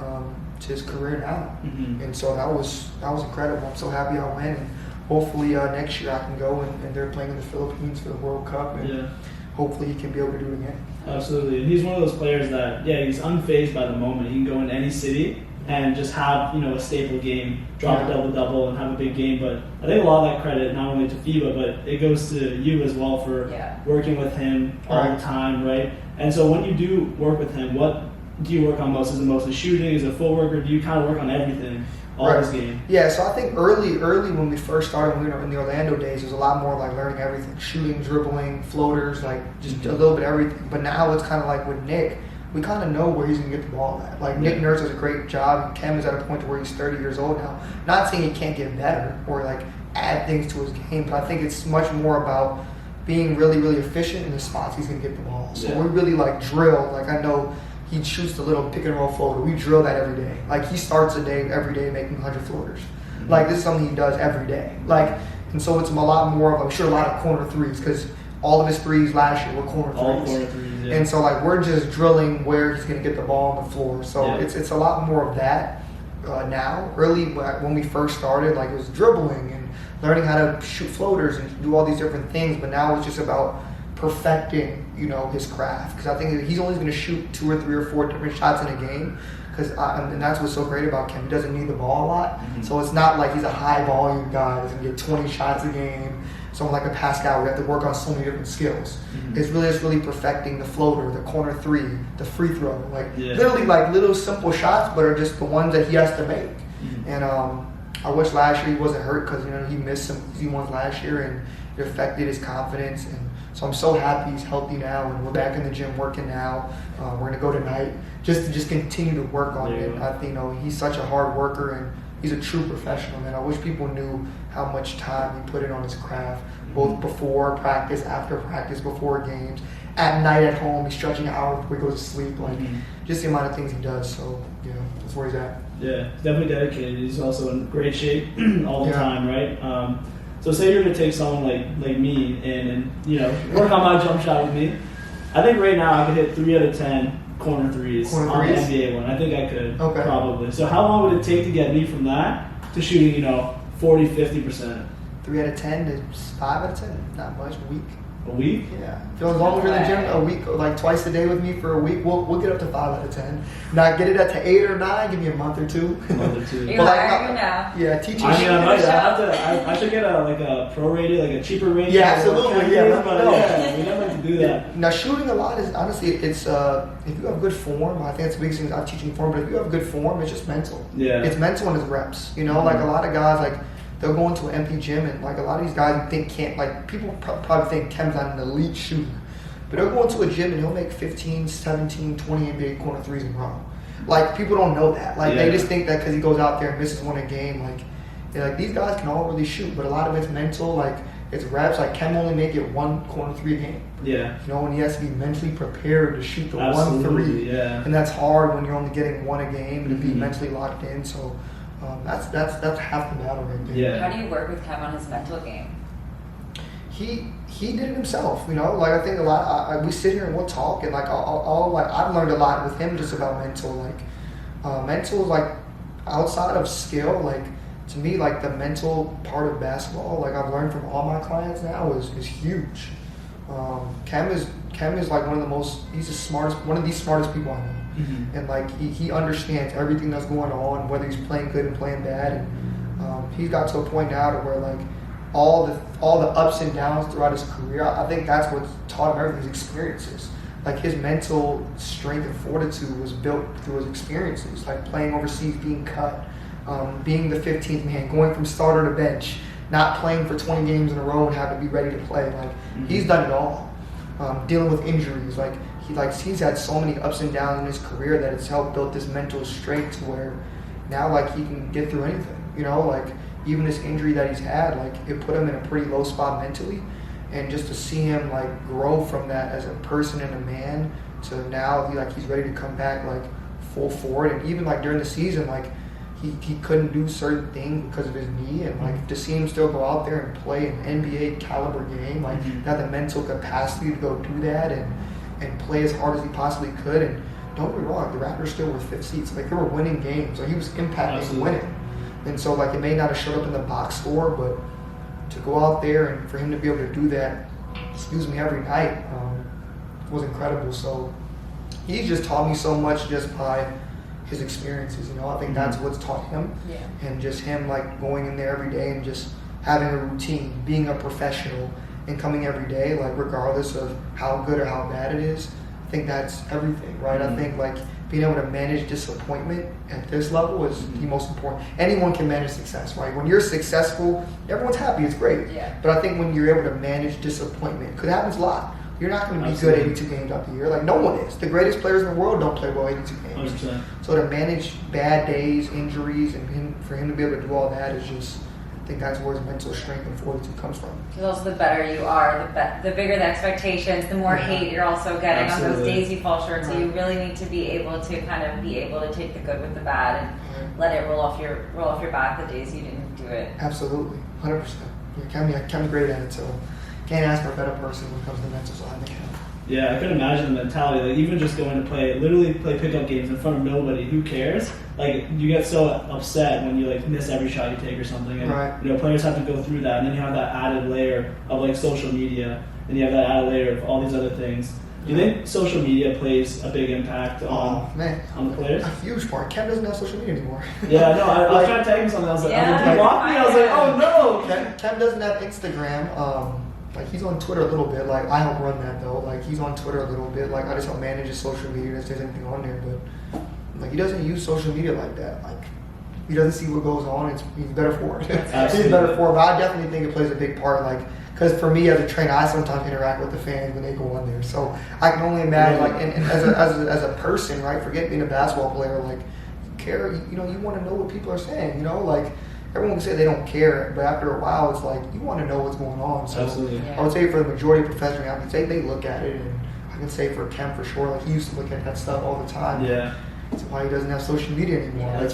to his career now. And so that was incredible. I'm so happy I went, and hopefully next year I can go, and they're playing in the Philippines for the World Cup, and hopefully he can be able to do it again. Absolutely, and he's one of those players that he's unfazed by the moment. He can go in any city and just have a staple game, drop a double-double, and have a big game. But I think a lot of that credit not only to FIBA, but it goes to you as well for working with him all the time, right? And so when you do work with him, what do you work on most? Is it mostly shooting? Is it footwork? Or do you kind of work on everything all this game? Yeah, so I think early when we first started, when we were in the Orlando days, it was a lot more like learning everything: shooting, dribbling, floaters, like just a little bit of everything. But now it's kind of like with Nick, we kind of know where he's going to get the ball at. Like Nick Nurse does a great job. Khem is at a point where he's 30 years old now. Not saying he can't get better or like add things to his game, but I think it's much more about being really, really efficient in the spots he's going to get the ball. So we really like drill. Like I know he shoots the little pick and roll floater. We drill that every day. Like he starts a day every day making 100 floaters. Like this is something he does every day. Like, and so it's a lot more of, I'm sure, a lot of corner threes, because all of his threes last year were corner threes. All corner threes, yeah. And so like we're just drilling where he's going to get the ball on the floor. So it's a lot more of that now. Early when we first started, like it was dribbling and learning how to shoot floaters and do all these different things. But now it's just about perfecting, his craft. Because I think he's only going to shoot 2 or 3 or 4 different shots in a game. And that's what's so great about Khem. He doesn't need the ball a lot. So it's not like he's a high volume guy that's going to get 20 shots a game. Someone like a Pascal, we have to work on so many different skills. It's really perfecting the floater, the corner three, the free throw. Like literally like little simple shots, but are just the ones that he has to make. And I wish last year he wasn't hurt, because he missed some easy ones last year, and it affected his confidence. And so I'm so happy he's healthy now, and we're back in the gym working now. We're gonna go tonight just to continue to work on it. I think he's such a hard worker, and he's a true professional, man. I wish people knew how much time he put in on his craft, both before practice, after practice, before games, at night at home. He's stretching hours before he goes to sleep. Like just the amount of things he does. So that's where he's at. Yeah, he's definitely dedicated. He's also in great shape all the time, right? So say you're gonna take someone like me and work on my jump shot with me. I think right now I could hit 3 out of 10 corner threes on the NBA one. I think I could probably. So how long would it take to get me from that to shooting 40-50%? 3 out of 10 to 5 out of 10. Not much. A week. A week? Yeah. As long as you're in the gym a week, like twice a day with me for a week, we'll get up to 5 out of 10. Now get it up to 8 or 9. Give me a month or two. You're hiring now. Yeah, teach you. I should get a prorated, like a cheaper rate. Yeah, absolutely. Yeah, we never like to do that. Now shooting a lot is honestly, it's if you have good form. I think that's the biggest thing. I'm teaching form, but if you have good form, it's just mental. Yeah. It's mental and it's reps. Like a lot of guys like. They'll go into an empty gym, and like a lot of these guys people probably think Khem's not an elite shooter, but they'll go into a gym and he'll make 15, 17, 20 NBA corner threes in a row. Like people don't know that. Like they just think that because he goes out there and misses one a game. Like these guys can all really shoot, but a lot of it's mental. Like it's reps. Like Khem only make it 1 corner 3 a game. Yeah. And he has to be mentally prepared to shoot the 1 3. Yeah. And that's hard when you're only getting 1 a game to be mentally locked in. So. That's half the battle right there. Yeah. How do you work with Khem on his mental game? He did it himself. Like I think a lot. We sit here and we'll talk, and like I've learned a lot with him just about mental. Like mental is like outside of skill. Like to me, like the mental part of basketball. Like I've learned from all my clients now is huge. Khem is like one of the smartest people I know. And like he understands everything that's going on, whether he's playing good and playing bad, and he's got to a point now to where like all the ups and downs throughout his career. I think that's what's taught him everything, his experiences. Like his mental strength and fortitude was built through his experiences, like playing overseas, being cut, being the 15th man, going from starter to bench, not playing for 20 games in a row and having to be ready to play. Like he's done it all. dealing with injuries. Like he's had so many ups and downs in his career that it's helped build this mental strength to where now like he can get through anything. You know, like even this injury that he's had, like it put him in a pretty low spot mentally, and just to see him like grow from that as a person and a man to now he's ready to come back like full forward. And even like during the season, like he couldn't do certain things because of his knee, and like to see him still go out there and play an NBA caliber game, like have the mental capacity to go do that and play as hard as he possibly could. And don't get me wrong, the Raptors still were 5th seeds. Like they were winning games, like he was impacting winning. And so like it may not have showed up in the box score, but to go out there and for him to be able to do that, every night was incredible. So he's just taught me so much just by his experiences. You know, I think that's what's taught him. Yeah. And just him like going in there every day and just having a routine, being a professional, and coming every day, like regardless of how good or how bad it is. I think that's everything, right? I think like being able to manage disappointment at this level is the most important. Anyone can manage success, right? When you're successful, everyone's happy, it's great. Yeah. But I think when you're able to manage disappointment, because it happens a lot. You're not going to be good 82 games out the year. Like no one is. The greatest players in the world don't play well 82 games. 100%. So to manage bad days, injuries, and for him to be able to do all that is just, I think that's where his mental strength and fortitude comes from. Because also the better you are, the bigger the expectations, the more hate you're also getting on those days you fall short. So you really need to be able to kind of be able to take the good with the bad and let it roll off your back the days you didn't do it. Absolutely, 100%. Kem's great at it, so can't ask for a better person when it comes to mental side. Yeah, I can imagine the mentality. Like even just going to literally play pickup games in front of nobody. Who cares? Like you get so upset when you like miss every shot you take or something, and you know players have to go through that, and then you have that added layer of like social media, and you have that added layer of all these other things. Do you think social media plays a big impact on the players? A huge part. Khem doesn't have social media anymore. Yeah, no, I was trying to tell you something. I was like, he blocked me. I was like, oh no. Khem doesn't have Instagram. Like he's on Twitter a little bit. Like I help run that though. Like he's on Twitter a little bit. Like I just help manage his social media if there's anything on there. But like he doesn't use social media like that. Like he doesn't see what goes on. He's better for it. He's better for it. But I definitely think it plays a big part. Like because for me as a trainer, I sometimes interact with the fans when they go on there. So I can only imagine. Like and as a person, right? Forget being a basketball player. Like you care. You know, you want to know what people are saying. You know, like. Everyone can say they don't care, but after a while, it's like you want to know what's going on. So I would say for the majority of professional athletes, they look at it, and I can say for Khem for sure, like he used to look at that stuff all the time. Yeah. That's why he doesn't have social media anymore. Yeah, like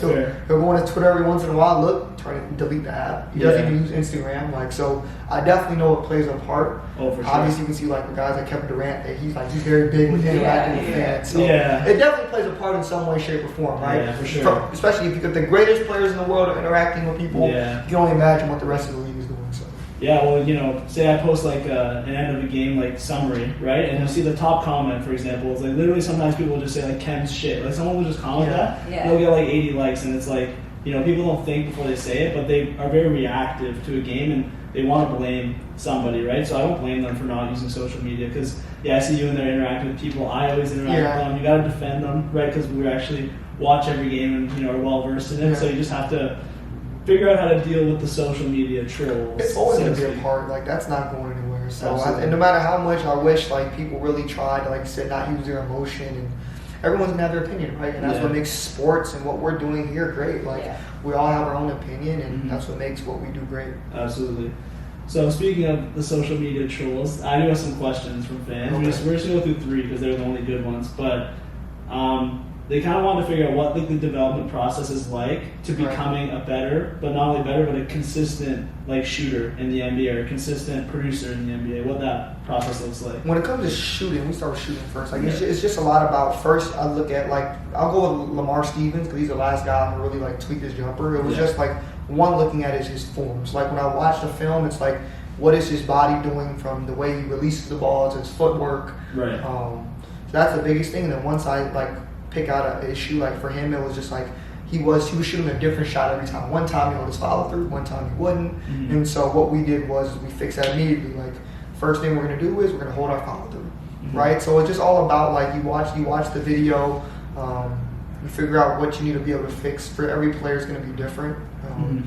he'll go on his Twitter every once in a while, look, try to delete the app. He doesn't even use Instagram. Like so, I definitely know it plays a part. Oh, for sure. Obviously, you can see like the guys like Kevin Durant, that he's very big with interacting with fans. So it definitely plays a part in some way, shape, or form, right? Yeah, for sure. Especially if you get the greatest players in the world are interacting with people, you can only imagine what the rest of the league is doing. So. Yeah, well, you know, say I post like an end of a game like summary, right? And you see the top comment, for example, it's like literally sometimes people will just say like Khem's shit. Like someone will just comment that, they'll get like 80 likes, and it's like, you know, people don't think before they say it, but they are very reactive to a game and they want to blame somebody, right? So I don't blame them for not using social media because, I see you in there interacting with people. I always interact with them. You got to defend them, right? Because we actually watch every game and, you know, are well versed in it. So you just have to figure out how to deal with the social media trolls. It's always going to be a part. Like, that's not going anywhere. So, and no matter how much I wish, like, people really try to, like you said, not use their emotion. And everyone's going to have their opinion, right? And that's what makes sports and what we're doing here great. Like, we all have our own opinion, and that's what makes what we do great. Absolutely. So, speaking of the social media trolls, I do have some questions from fans. Okay. We're just going to go through 3 because they're the only good ones. But, they kind of want to figure out what the development process is like to becoming a better, but not only better, but a consistent like shooter in the NBA or a consistent producer in the NBA. What that process looks like. When it comes to shooting, we start with shooting first. Like it's just a lot about first. I look at I'll go with Lamar Stevens because he's the last guy who really like tweaked his jumper. It was just like one looking at his forms. Like when I watch the film, it's like what is his body doing from the way he releases the ball to his footwork. Right. So that's the biggest thing. And then once I pick out an issue, like for him it was just like he was shooting a different shot every time. One time he would just follow through, one time he wouldn't. And so what we did was we fixed that immediately. Like first thing we're gonna do is we're gonna hold our follow through. Right? So it's just all about like you watch the video, you figure out what you need to be able to fix. For every player is gonna be different. And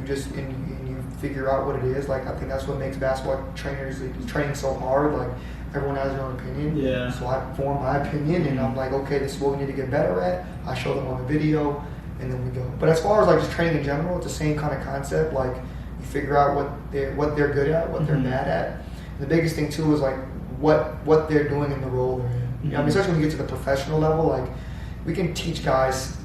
you just and you figure out what it is. Like I think that's what makes basketball training so hard. Like everyone has their own opinion. Yeah. So I form my opinion, and I'm like, okay, this is what we need to get better at. I show them on the video, and then we go. But as far as like just training in general, it's the same kind of concept. Like you figure out what they're good at, what they're bad at. And the biggest thing too is like what they're doing in the role they're in. You know, I mean, especially when you get to the professional level, like we can teach guys,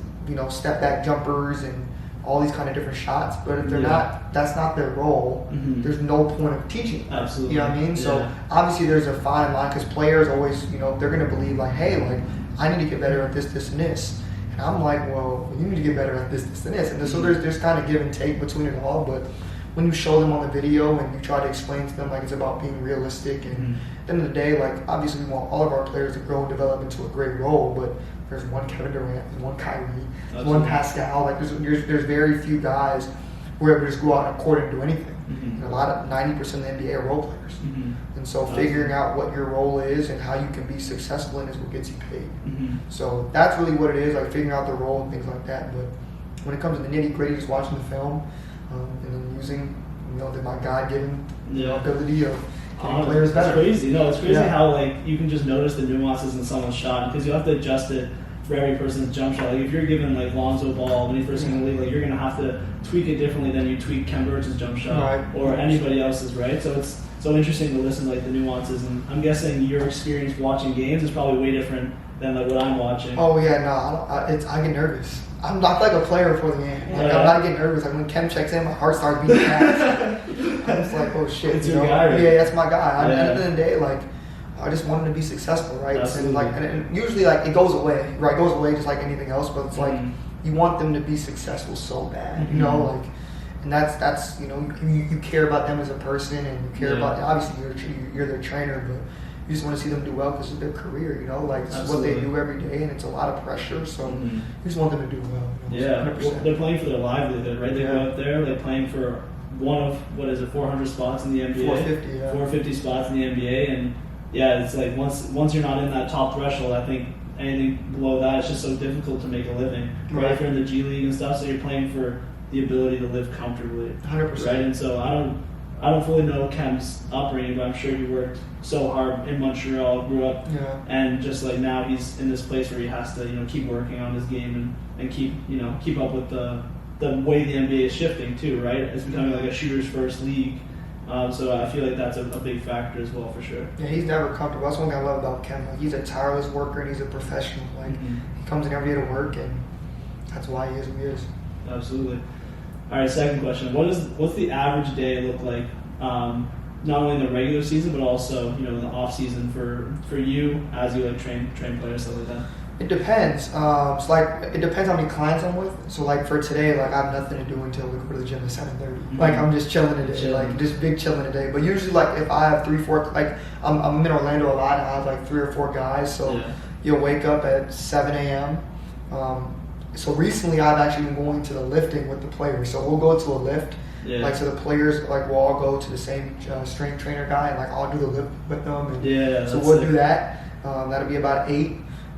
step back jumpers and all these kind of different shots, but if they're not, that's not their role. There's no point of teaching. Absolutely. You know what I mean? So obviously there's a fine line because players always, they're going to believe like, hey, like I need to get better at this, this, and this. And I'm like, well, you need to get better at this, this, and this. And so there's kind of give and take between it all. But when you show them on the video and you try to explain to them like it's about being realistic, and at the end of the day, like obviously we want all of our players to grow and develop into a great role, but there's one Kevin Durant, there's one Kyrie, there's one Pascal. Like there's very few guys who are able to just go out on a court and do anything. And a lot of 90% of the NBA are role players. And so figuring out what your role is and how you can be successful in is what gets you paid. So that's really what it is, like figuring out the role and things like that. But when it comes to the nitty gritty, just watching the film and then using my God-given ability of getting players better. It's crazy. No, it's crazy how like you can just notice the nuances in someone's shot because you have to adjust it for every person's jump shot. Like if you're given like Lonzo Ball when he first came in the league, like you're gonna have to tweak it differently than you tweak Khem Birch's jump shot or anybody else's, right? So it's so interesting to listen to like the nuances, and I'm guessing your experience watching games is probably way different than like what I'm watching. Oh yeah, no, I get nervous. I'm not like a player before the game. Like I'm not getting nervous. Like when Khem checks in, my heart starts beating fast. I'm just like, oh shit, it's your guy, right? Yeah, that's my guy. At the end of the day, like I just want him to be successful, right? Absolutely. And usually like it goes away, right? It goes away just like anything else, but it's like you want them to be successful so bad, like, and that's you care about them as a person, and you care about obviously you're their trainer, but you just want to see them do well because it's their career, like it's what they do every day, and it's a lot of pressure. So you just want them to do well. Well, they're playing for their livelihood, right? They go out there, they're playing for one of 400 spots in the NBA, 450 spots in the NBA, and it's like once you're not in that top threshold, I think anything below that it's just so difficult to make a living, right? If you're in the G League and stuff, so you're playing for the ability to live comfortably, 100%. Right? And so I don't fully know Khem's upbringing, but I'm sure he worked so hard in Montreal, grew up, and just like now he's in this place where he has to, keep working on his game and keep up with the way the NBA is shifting too, right? It's becoming like a shooter's first league. So I feel like that's a big factor as well, for sure. Yeah, he's never comfortable. That's one thing I love about Khem. Like, he's a tireless worker and he's a professional. Like he comes in every day to work, and that's why he is who he is. Absolutely. All right, second question. What's the average day look like? Not only in the regular season, but also in the off season for you as you like train players, stuff like that. It depends. So like it depends how many clients I'm with. So like for today, like I have nothing to do until we go to the gym at 7:30. Like I'm just chilling today, like just big chilling today. But usually like if I have 3-4, like I'm in Orlando a lot, and I have like 3 or 4 guys. So you'll wake up at 7 a.m. So recently I've actually been going to the lifting with the players. So we'll go to a lift. Like so the players like will all go to the same strength trainer guy, and like I'll do the lift with them. And so we'll do that. That'll be about 8.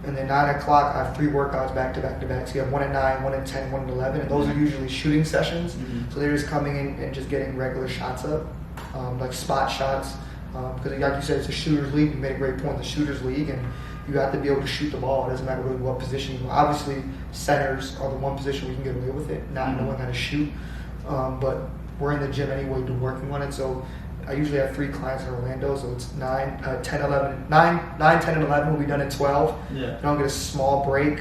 And then 9 o'clock, I have 3 workouts back to back to back. So you have 1 at 9, 1 at 10, 1 at 11. And those are usually shooting sessions. So they're just coming in and just getting regular shots up, like spot shots. Because like you said, it's a shooter's league. You made a great point, the shooter's league. And you have to be able to shoot the ball. It doesn't matter really what position you are. Obviously, centers are the one position we can get away with it, not knowing how to shoot. But we're in the gym anyway, working on it. So I usually have 3 clients in Orlando, so it's 9, 10, 11. 9, 10, and 11 will be done at 12. Then I'll get a small break.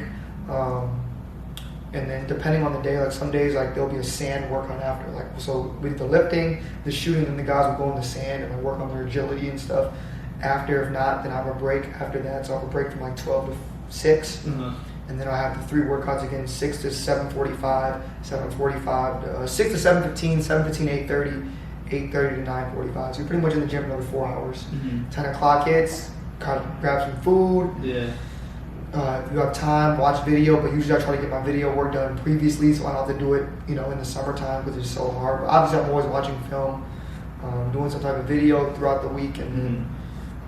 And then depending on the day, like some days like there'll be a sand workout after. Like so with the lifting, the shooting, and the guys will go in the sand and I work on their agility and stuff. After, if not, then I have a break after that. So I have a break from like 12 to 6. And then I have the 3 workouts again, 6 to 7:45, 7:45 to 6 to 7:15, 7:15, 8:30. 8:30 to 9:45. So you're pretty much in the gym another 4 hours. 10 o'clock hits, grab some food. If you have time, watch video, but usually I try to get my video work done previously so I don't have to do it, in the summertime because it's so hard. But obviously I'm always watching film, doing some type of video throughout the week, and then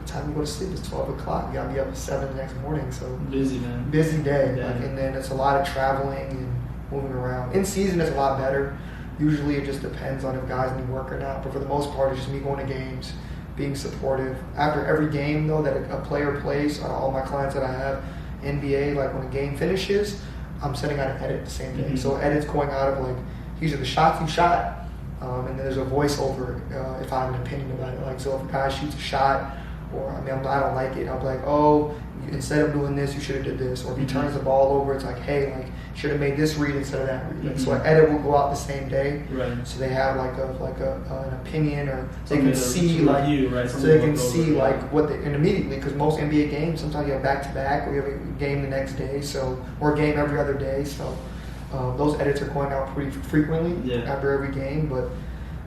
the time you go to sleep is 12 o'clock. You gotta be up at 7 the next morning. So busy, man. Busy day. And then it's a lot of traveling and moving around. In season it's a lot better. Usually it just depends on if guys need work or not, but for the most part it's just me going to games, being supportive. After every game, though, that a player plays, all my clients that I have, NBA, like when a game finishes, I'm sending out an edit the same day. So edits going out of like, these are the shots you shot, and then there's a voiceover if I have an opinion about it. Like, so if a guy shoots a shot, or I don't like it, I'll be like, oh, instead of doing this, you should have did this. Or if he turns the ball over, it's like, hey, like, should have made this read instead of that read. Like, so an edit will go out the same day. Right. So they have like an opinion, or they Something can see like, review, right? so they can see like what they, and immediately, because most NBA games, sometimes you have back to back, or you have a game the next day, so, or a game every other day. So those edits are going out pretty frequently after every game. But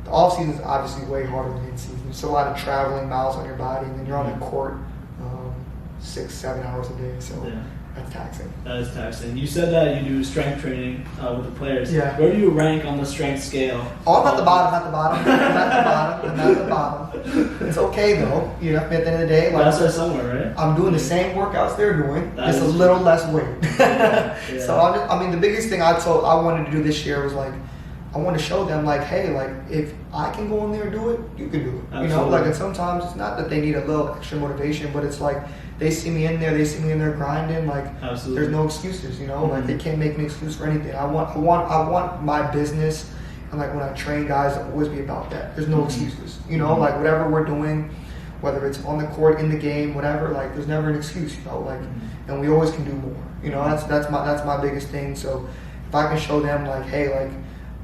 the off season is obviously way harder than in season. There's a lot of traveling, miles on your body, and then you're on the court 6-7 hours a day. So that's taxing. That is taxing. You said that you do strength training with the players. Yeah. Where do you rank on the strength scale? Oh, I'm at the bottom. I'm at the bottom. It's okay though. You know, at the end of the day, like, That's there somewhere, right? I'm doing the same workouts they're doing, That just a is little less weight. Yeah. So I mean, the biggest thing I wanted to do this year was like, I want to show them like, hey, like if I can go in there and do it, you can do it. Absolutely. You know, like, and sometimes it's not that they need a little extra motivation, but it's like they see me in there grinding. Like, Absolutely. there's no excuses. You know, like they can't make an excuse for anything. I want my business, and like when I train guys, to always be about that. There's no excuses. You know, like whatever we're doing, whether it's on the court, in the game, whatever. Like, there's never an excuse. You know, like, and we always can do more. You know, that's my biggest thing. So if I can show them like, hey, like,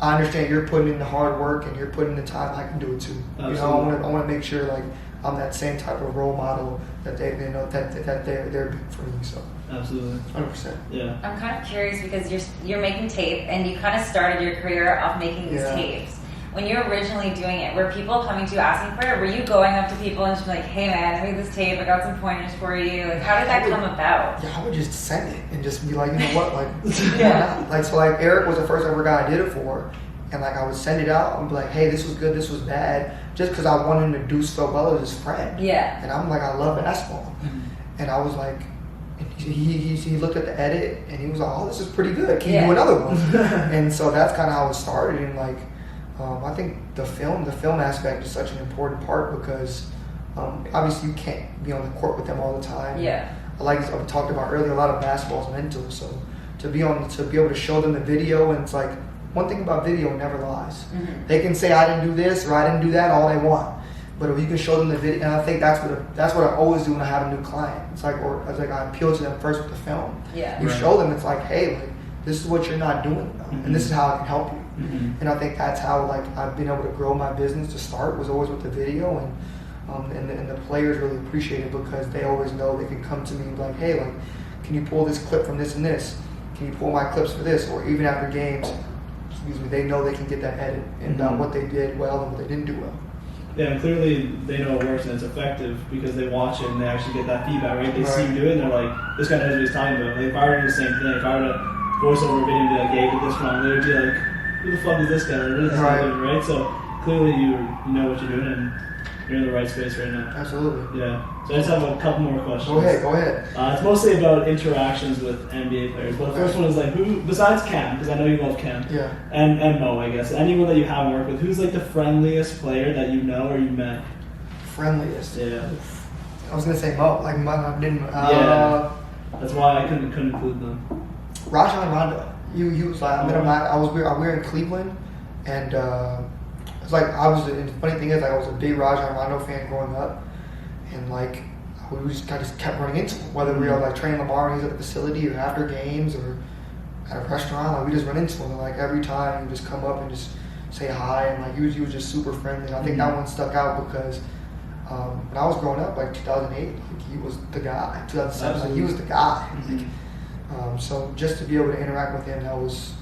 I understand you're putting in the hard work and you're putting in the time, I can do it too. Absolutely. You know, I want to make sure like I'm that same type of role model that they know that they're big for me. So Absolutely. 100%. Yeah. I'm kind of curious because you're making tape and you kind of started your career off making these tapes. When you were originally doing it, were people coming to you asking for it? Were you going up to people and just be like, hey man, I made this tape, I got some pointers for you. Like, how did that come about? Yeah, I would just send it and just be like, you know what, like, like, so like Eric was the first ever guy I did it for, and like I would send it out and be like, hey, this was good, this was bad, just because I wanted him to do so well as his friend. Yeah. And I'm like, I love basketball, and I was like, he looked at the edit and he was like, oh, this is pretty good. Can you do another one? And so that's kind of how it started. And like, I think the film aspect is such an important part because obviously you can't be on the court with them all the time. Yeah. Like I talked about earlier, a lot of basketball is mental. So to be able to show them the video, and it's like, one thing about video never lies. They can say I didn't do this or I didn't do that all they want, but if you can show them the video, and I think that's what I always do when I have a new client. It's like, I appeal to them first with the film. Yeah. You show them, it's like, hey, like, this is what you're not doing now, and this is how I can help you. And I think that's how like I've been able to grow my business to start, was always with the video, and the players really appreciate it because they always know they can come to me and be like, hey, like, can you pull this clip from this and this? Can you pull my clips for this? Or even after games, they know they can get that edit and about what they did well and what they didn't do well. Yeah, and clearly they know it works and it's effective because they watch it and they actually get that feedback, right? They see you do it and they're like, this guy knows what he's talking about. Like, if I were to do the same thing, if I were to voice over a video and be like, hey, did this wrong, they would be like, who the fuck is this guy? What is this guy doing, right? So clearly you know what you're doing and you're in the right space right now. Absolutely. Yeah. So I just have a couple more questions. Go ahead. It's mostly about interactions with NBA players. But the first one is like, who, besides Khem, because I know you love Khem, and Mo, I guess, anyone that you haven't worked with, who's like the friendliest player that you know or you met? Friendliest? Yeah. I was gonna say Mo, like Mo, I didn't. That's why I couldn't include them. Rajon Rondo. He was like, I met him. We were in Cleveland, and it's like and the funny thing is, like, I was a big Rajon Rondo fan growing up, and like we just kept running into him, whether we were like training Lamar and he's at the facility or after games or at a restaurant. Like, we just run into him, and like every time he would just come up and just say hi, and like he was just super friendly. And I think that one stuck out because when I was growing up, like 2008, like, he was the guy. 2007, like, he was the guy. Like, so just to be able to interact with him, that was